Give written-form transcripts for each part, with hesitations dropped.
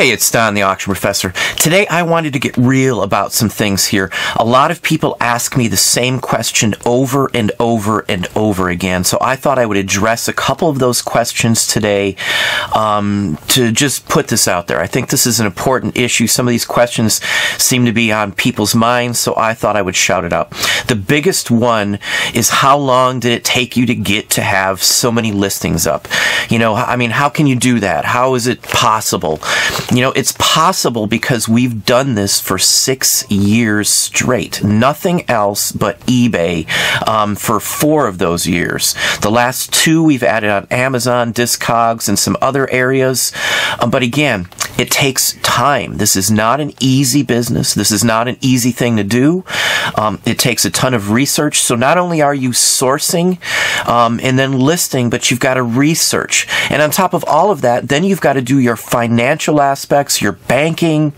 Hey, it's Don, the Auction Professor. Today I wanted to get real about some things here. A lot of people ask me the same question over and over and over again, so I thought I would address a couple of those questions today to just put this out there. I think this is an important issue. Some of these questions seem to be on people's minds, so I thought I would shout it out. The biggest one is, how long did it take you to get to have so many listings up? You know, I mean, how can you do that? How is it possible? You know, it's possible because we've done this for 6 years straight. Nothing else but eBay for 4 of those years. The last 2 we've added on Amazon, Discogs, and some other areas. But again, it takes time. This is not an easy business. This is not an easy thing to do. It takes a ton of research. So not only are you sourcing and then listing, but you've got to research. And on top of all of that, then you've got to do your financial aspects, your banking,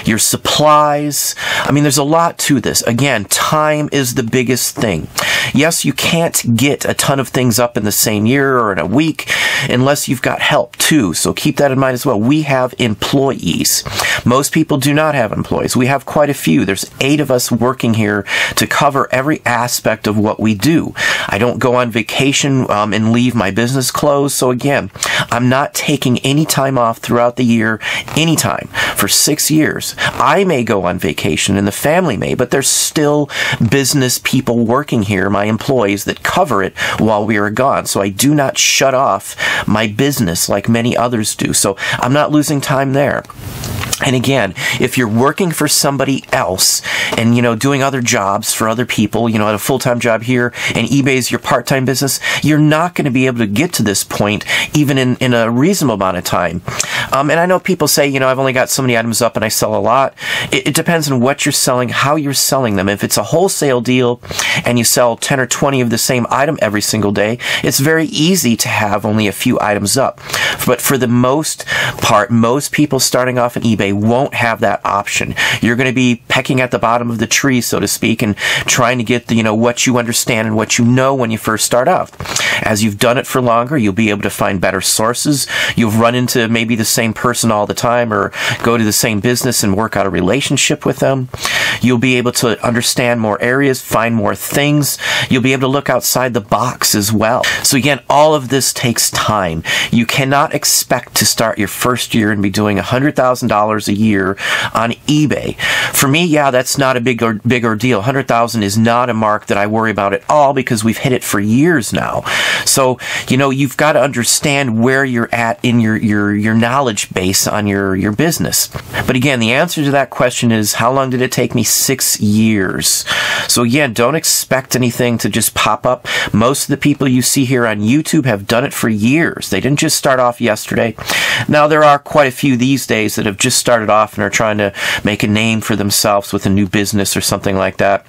your supplies. I mean, there's a lot to this. Again, time is the biggest thing. Yes, you can't get a ton of things up in the same year or in a week unless you've got help too. So keep that in mind as well. We have employees. Most people do not have employees. We have quite a few. There's 8 of us working here to cover every aspect of what we do. I don't go on vacation and leave my business closed. So again, I'm not taking any time off throughout the year, anytime, for 6 years. I may go on vacation and the family may, but there's still business people working here, my employees, that cover it while we are gone. So I do not shut off my business like many others do. So I'm not losing time there. And again, if you're working for somebody else and, you know, doing other jobs for other people, you know, at a full-time job here, and eBay's your part-time business, you're not going to be able to get to this point even in a reasonable amount of time. And I know people say, you know, I've only got so many items up and I sell a lot. It depends on what you're selling, how you're selling them. If it's a wholesale deal and you sell 10 or 20 of the same item every single day, it's very easy to have only a few items up. But for the most part, most people starting off on eBay won't have that option. You're going to be pecking at the bottom of the tree, so to speak, and trying to get the, you know, what you understand and what you know when you first start off. As you've done it for longer, you'll be able to find better sources. You'll run into maybe the same person all the time, or go to the same business and work out a relationship with them. You'll be able to understand more areas, find more things. You'll be able to look outside the box as well. So again, all of this takes time. You cannot expect to start your first year and be doing $100,000 a year on eBay. For me, yeah, that's not a big ordeal. 100,000 is not a mark that I worry about at all, because we've hit it for years now. So, you know, you've got to understand where you're at in your knowledge base on your business. But again, the answer to that question is, how long did it take me? 6 years. So again, don't expect anything to just pop up. Most of the people you see here on YouTube have done it for years. They didn't just start off yesterday. Now, there are quite a few these days that have just started off and are trying to make a name for themselves with a new business or something like that.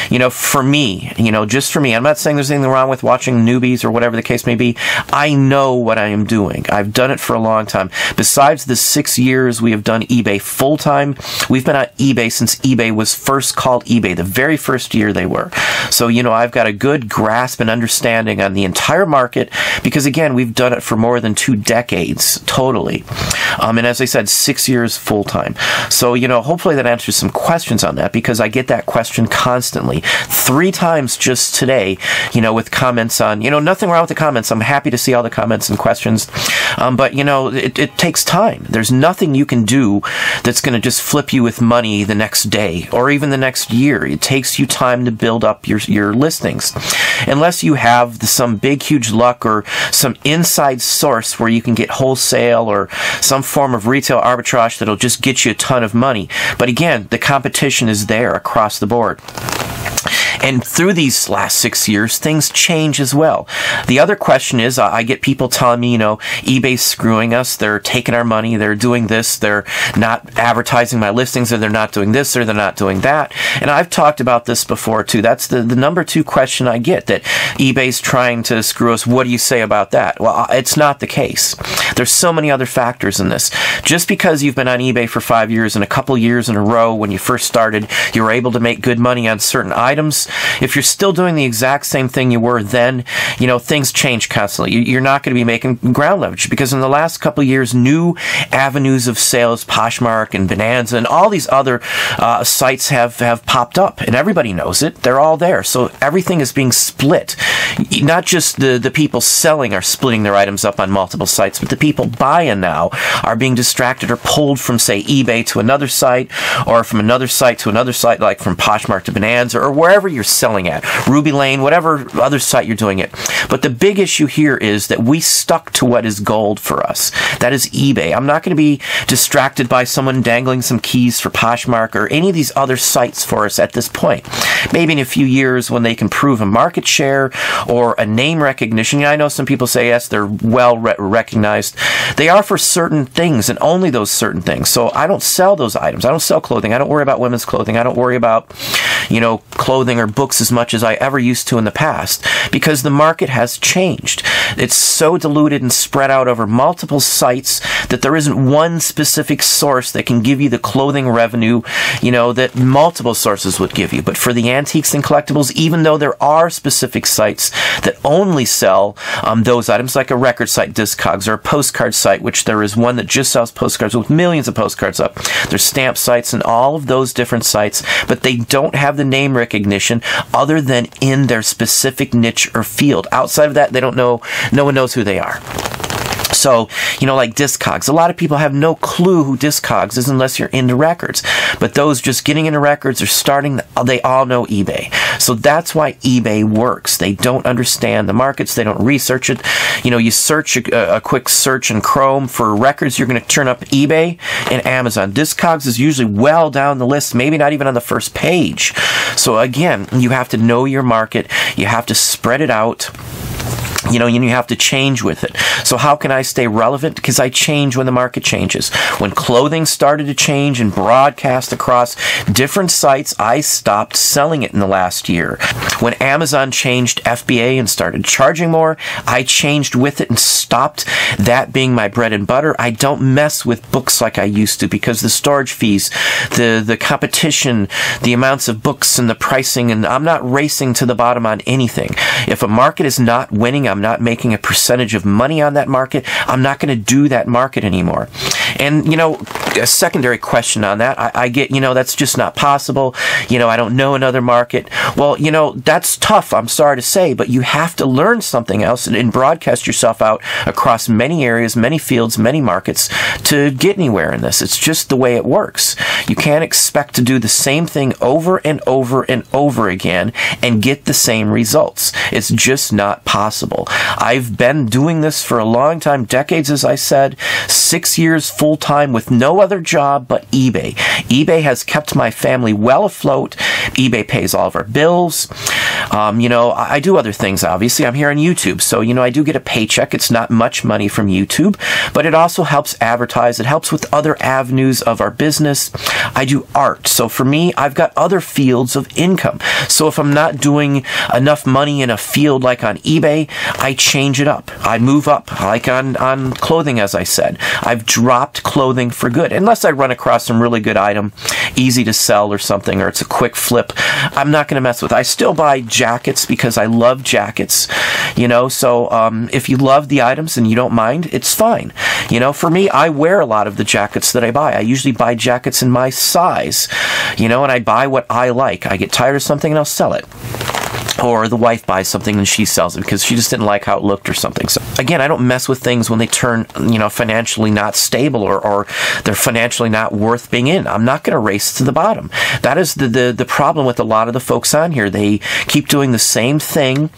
You know, for me, you know, just for me, I'm not saying there's anything wrong with watching newbies or whatever the case may be. I know what I am doing. I've done it for a long time. Besides the 6 years we have done eBay full-time, we've been on eBay since eBay was first called eBay, the very first year they were. So, you know, I've got a good grasp and understanding on the entire market, because again, we've done it for more than 2 decades totally. And as I said, 6 years full-time. So, you know, hopefully that answers some questions on that, because I get that question constantly. 3 times just today, you know, with comments on, you know, nothing wrong with the comments. I'm happy to see all the comments and questions. But, you know, it takes time. There's nothing you can do that's going to just flip you with money the next day or even the next year. It takes you time to build up your listings. Unless you have some big, huge luck or some inside source where you can get wholesale or some form of retail arbitrage that'll just get you a ton of money. But again, the competition is there across the board. And through these last 6 years, things change as well. The other question is, I get people telling me, you know, eBay's screwing us. They're taking our money. They're doing this. They're not advertising my listings, or they're not doing this, or they're not doing that. And I've talked about this before, too. That's the number 2 question I get, that eBay's trying to screw us. What do you say about that? Well, it's not the case. There's so many other factors in this. Just because you've been on eBay for 5 years and a couple years in a row when you first started, you were able to make good money on certain items, if you're still doing the exact same thing you were then, you know, things change constantly. You're not going to be making ground leverage, because in the last couple of years, new avenues of sales, Poshmark and Bonanza and all these other sites have popped up, and everybody knows it. They're all there. So everything is being split. Not just the people selling are splitting their items up on multiple sites, but the people buying now are being distracted or pulled from, say, eBay to another site, or from another site to another site, like from Poshmark to Bonanza, or wherever you're selling at, Ruby Lane, whatever other site you're doing it. But the big issue here is that we stuck to what is gold for us. That is eBay. I'm not going to be distracted by someone dangling some keys for Poshmark or any of these other sites for us at this point. Maybe in a few years when they can prove a market share or a name recognition. You know, I know some people say, yes, they're well recognized. They are for certain things and only those certain things. So I don't sell those items. I don't sell clothing. I don't worry about women's clothing. I don't worry about, you know, clothing or books as much as I ever used to in the past, because the market has changed. It's so diluted and spread out over multiple sites that there isn't one specific source that can give you the clothing revenue, you know, that multiple sources would give you. But for the antiques and collectibles, even though there are specific sites that only sell those items, like a record site, Discogs, or a postcard site, which there is one that just sells postcards with millions of postcards up. There's stamp sites and all of those different sites, but they don't have the name recognition other than in their specific niche or field. Outside of that, they don't know. No one knows who they are. So, you know, like Discogs. A lot of people have no clue who Discogs is unless you're into records. But those just getting into records or starting, they all know eBay. So that's why eBay works. They don't understand the markets. They don't research it. You know, you search a quick search in Chrome for records, you're going to turn up eBay and Amazon. Discogs is usually well down the list, maybe not even on the first page. So again, you have to know your market. You have to spread it out. You know, and you have to change with it. So how can I stay relevant? Because I change when the market changes. When clothing started to change and broadcast across different sites, I stopped selling it in the last year. When Amazon changed FBA and started charging more, I changed with it and stopped that being my bread and butter. I don't mess with books like I used to, because the storage fees, the competition, the amounts of books and the pricing, and I'm not racing to the bottom on anything. If a market is not winning, I'm not making a percentage of money on that market, I'm not going to do that market anymore. And, you know, a secondary question on that, I get, you know, that's just not possible. You know, I don't know another market. Well, you know, that's tough, I'm sorry to say, but you have to learn something else and broadcast yourself out across many areas, many fields, many markets to get anywhere in this. It's just the way it works. You can't expect to do the same thing over and over and over again and get the same results. It's just not possible. I've been doing this for a long time, decades, as I said, 6 years full-time with no other job but eBay. eBay has kept my family well afloat. eBay pays all of our bills. You know, I do other things, obviously. I'm here on YouTube, so, you know, I do get a paycheck. It's not much money from YouTube, but it also helps advertise. It helps with other avenues of our business. I do art. So for me, I've got other fields of income. So if I'm not doing enough money in a field like on eBay, I change it up. I move up, like on clothing, as I said. I've dropped clothing for good. Unless I run across some really good item, easy to sell or something, or it's a quick flip, I'm not going to mess with it. I still buy jackets because I love jackets, you know, so if you love the items and you don't mind, it's fine. You know, for me, I wear a lot of the jackets that I buy. I usually buy jackets in my size, you know, and I buy what I like. I get tired of something and I'll sell it. Or the wife buys something and she sells it because she just didn't like how it looked or something. So again, I don't mess with things when they turn, you know, financially not stable or they're financially not worth being in. I'm not going to race to the bottom. That is the problem with a lot of the folks on here. They keep doing the same thing,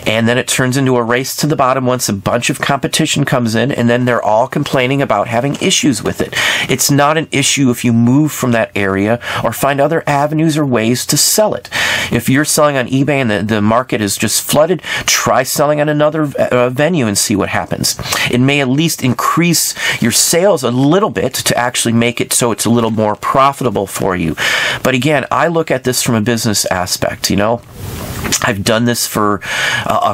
and then it turns into a race to the bottom once a bunch of competition comes in, and then they're all complaining about having issues with it. It's not an issue if you move from that area or find other avenues or ways to sell it. If you're selling on eBay and the market is just flooded, try selling on another venue and see what happens. It may at least increase your sales a little bit to actually make it so it's a little more profitable for you. But again, I look at this from a business aspect, you know. I've done this for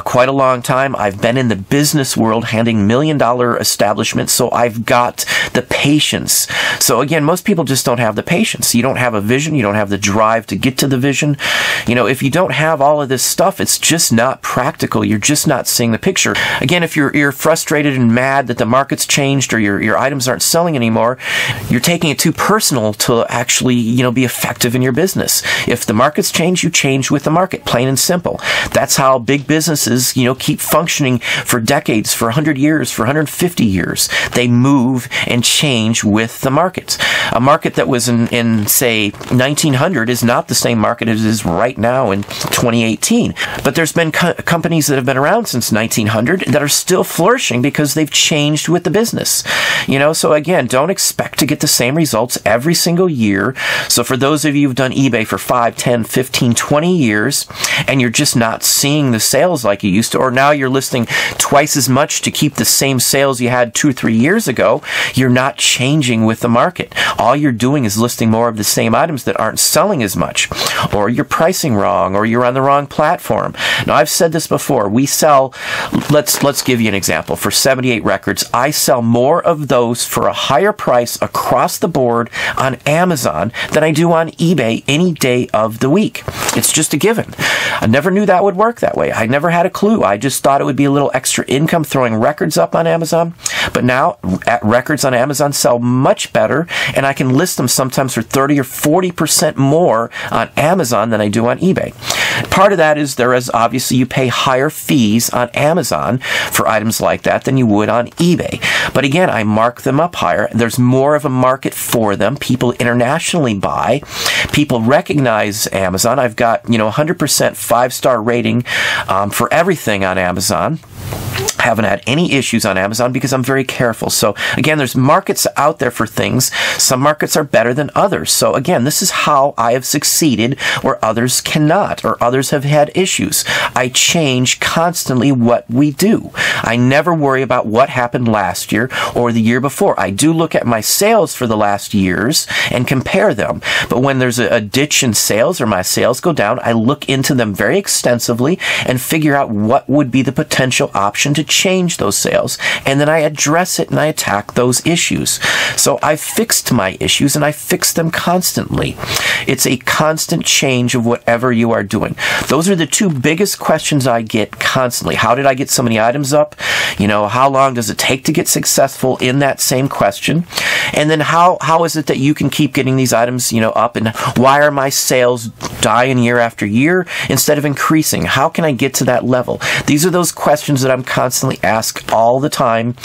quite a long time. I've been in the business world handling million-dollar establishments, so I've got the patience. So again, most people just don't have the patience. You don't have a vision. You don't have the drive to get to the vision. You know, if you don't have all of this stuff, it's just not practical. You're just not seeing the picture. Again, if you're frustrated and mad that the market's changed or your items aren't selling anymore, you're taking it too personal to actually, you know, be effective in your business. If the market's changed, you change with the market, plain and simple. That's how big businesses, you know, keep functioning for decades, for 100 years, for 150 years. They move and change with the market. A market that was in say, 1900 is not the same market as it is right now in 2018. But there's been companies that have been around since 1900 that are still flourishing because they've changed with the business. You know, so again, don't expect to get the same results every single year. So for those of you who've done eBay for 5, 10, 15, 20 years, and you're just not seeing the sales like you used to, or now you're listing twice as much to keep the same sales you had 2 or 3 years ago, you're not changing with the market. All you're doing is listing more of the same items that aren't selling as much, or you're pricing wrong, or you're on the wrong platform. Now, I've said this before. We sell, let's give you an example. For 78 records, I sell more of those for a higher price across the board on Amazon than I do on eBay any day of the week. It's just a given. I never knew that would work that way. I never had a clue. I just thought it would be a little extra income throwing records up on Amazon. But now, records on Amazon sell much better, and I can list them sometimes for 30 or 40% more on Amazon than I do on eBay. Part of that is there is obviously you pay higher fees on Amazon for items like that than you would on eBay. But again, I mark them up higher. There's more of a market for them. People internationally buy. People recognize Amazon. I've got, you know, 100% 5-star rating for everything on Amazon. Haven't had any issues on Amazon because I'm very careful. So again, there's markets out there for things. Some markets are better than others. So again, this is how I have succeeded where others cannot, or others have had issues. I change constantly what we do. I never worry about what happened last year or the year before. I do look at my sales for the last years and compare them. But when there's a ditch in sales or my sales go down, I look into them very extensively and figure out what would be the potential option to change those sales, and then I address it and I attack those issues. So I fixed my issues and I fix them constantly. It's a constant change of whatever you are doing. Those are the two biggest questions I get constantly. How did I get so many items up? You know, how long does it take to get successful in that same question? And then how is it that you can keep getting these items, you know, up, and why are my sales dying year after year instead of increasing? How can I get to that level? These are those questions that I'm constantly asked all the time.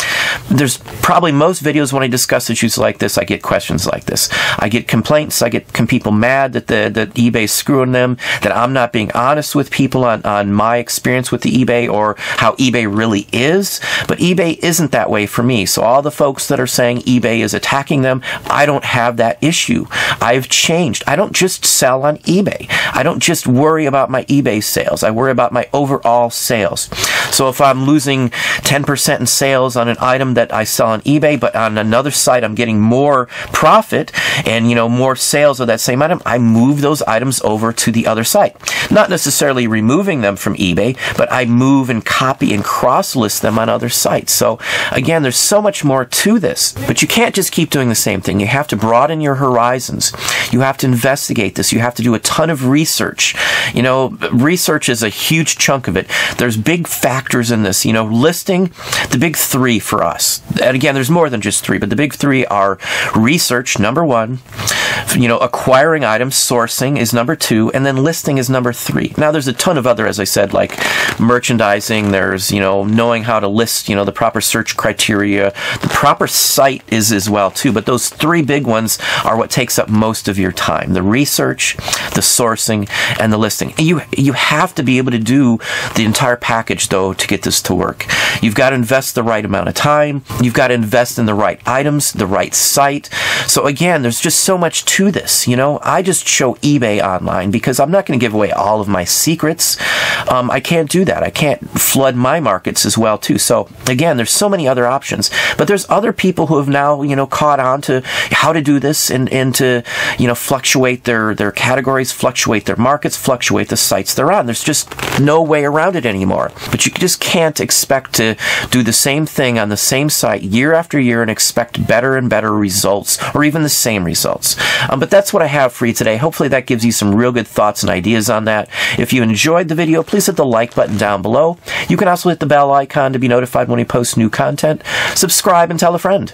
There's probably most videos when I discuss issues like this, I get questions like this. I get complaints. I get people mad that eBay's screwing them, that I'm not being honest with people on my experience with the eBay or how eBay really is. But eBay isn't that way for me. So all the folks that are saying eBay is attacking them, I don't have that issue. I've changed. I don't just sell on eBay. I don't just worry about my eBay sales. I worry about my overall sales. So if I'm losing 10% in sales on an item that I sell on eBay, but on another site I'm getting more profit and, you know, more sales of that same item, I move those items over to the other site. Not necessarily removing them from eBay, but I move and copy and cross-list them on other sites. So again, there's so much more to this, but you can't just keep doing the same thing. You have to broaden your horizons. You have to investigate this. You have to do a ton of research. You know, research is a huge chunk of it. There's big factors in this. You know, listing, the big three for us. And again, there's more than just three, but the big three are research, number one. You know, acquiring items, sourcing is number two, and then listing is number three. Now, there's a ton of other, as I said, like merchandising. There's, you know, knowing how to list, you know, the proper search criteria. The proper site is as well, too. But those three big ones are what takes up most of your time. The research, the sourcing, and the listing. You have to be able to do the entire package, though, to get this to work. You've got to invest the right amount of time. You've got to invest in the right items, the right site. So again, there's just so much to this. You know, I just show eBay online because I'm not going to give away all of my secrets. I can't do that. I can't flood my markets as well, too. So again, there's so many other options. But there's other people who have now, you know, caught on to how to do this and to, you know, fluctuate their categories, fluctuate their markets, fluctuate the sites they're on. There's just no way around it anymore. But you just can't expect to do the same thing on the same site year after year and expect better and better results, or even the same results. But that's what I have for you today. Hopefully that gives you some real good thoughts and ideas on that. If you enjoyed the video, please hit the like button down below. You can also hit the bell icon to be notified when we post new content. Subscribe and tell a friend.